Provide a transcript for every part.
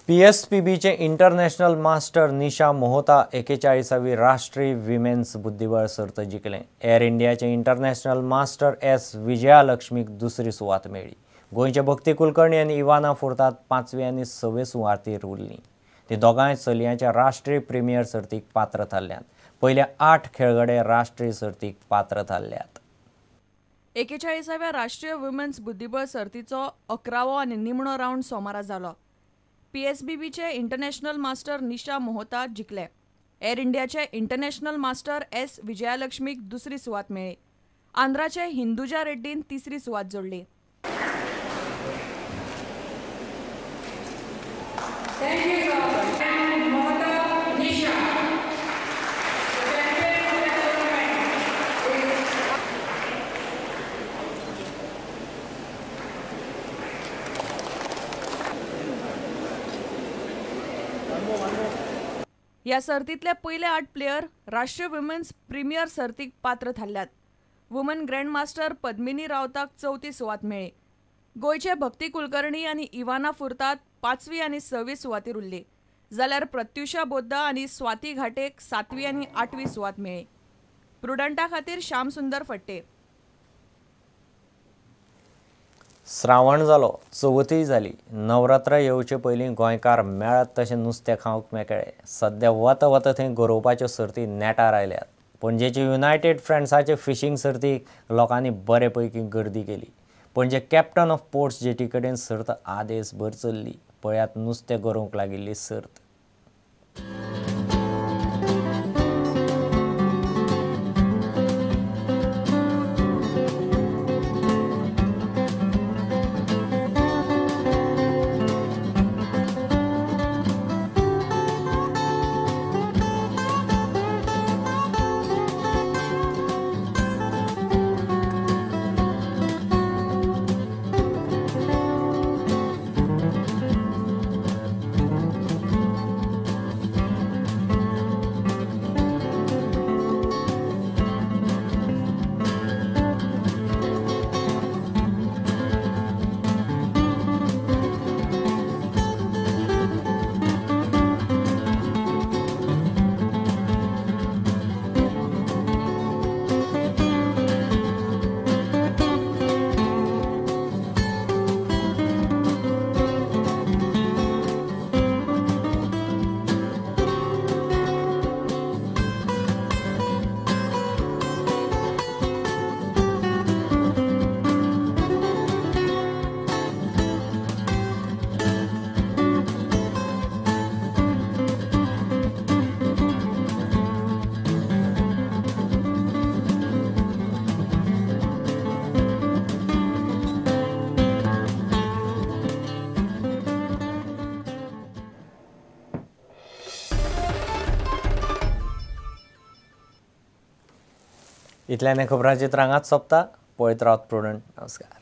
पीएसपीबीचे international master निशा मोहोता 41वी राष्ट्रीय women's बुद्धिबळ सर्त जिखलें. एअर इंडियाचे इंटरनॅशनल मास्टर एस विजयालक्ष्मीक दुसरी सुवात मेळ्ळी. गोंयचे भक्ती कुलकर्णी आनी इवाना फुर्तात 5वी आनी 6वे सुवातेर उरलीं. ती दोगांय चलयांच्या राष्ट्रीय प्रिमियर सर्तीक पात्र थारल्यात. पयले 8 खेळगडे राष्ट्रीय सर्तीक पात्र थारल्यात. 41व्या राष्ट्रीय विमेन्स बुद्धिबळ सर्तीचो 11वो आनी निमणो रावंड सोमारा जालो. पीएसबीबीचे इंटरनॅशनल मास्टर निशा मोहोता जिखले. एअर इंडियाचे इंटरनॅशनल मास्टर एस विजयालक्ष्मीक दुसरी सुवात मेळ्ळी. आंध्राचे हिंदुजा रेड्डीन तिसरी सुवात जोडली. ह्या सर्तींतले पयले 8 प्लेयर राष्ट्रीय विमेन्स प्रिमियर सर्तीक पात्र थारल्यात. वुमन ग्रँडमास्टर पद्मिनी रावताक 4थी सुवात मेळ्ळी. गोंयचे भक्ती कुलकर्णी आनी इवाना फुर्तात 5वी आनी 6वी सुवातेर उरली. जाल्यार प्रत्युषा बोद्दा आनी स्वाती घाटेक 7वी आनी 8वी सुवात मेळ्ळी. प्रुडंटा खातीर श्याम सुंदर फट्टे. श्रावण जालो, चवथीय जाली. नवरात्र येवचे पयलीं गोंयकार मेळत तशें नुस्तें खावंक मेकळे. सद्या वता वता थंय गरोवपाच्यो सर्ती नेटार आयल्यात. पणजेचे युनायटेड फ्रेंड्साचे फिशींग सर्तीक लोकांनी बरे पैकी गर्दी केली. पणजे कॅप्टन ऑफ पोर्ट्स जेटी कडेन सर्त आदेसभर चल्ली. पळयात नुस्तें गरोवंक लागिल्ली सर्त. इतल्यान खबरांची तरंगात सोंपता. पळयत रावत प्रुडंट. नमस्कार.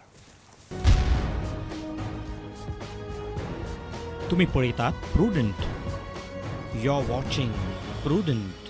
तुम्ही पळयतात Prudent. You are watching prudent.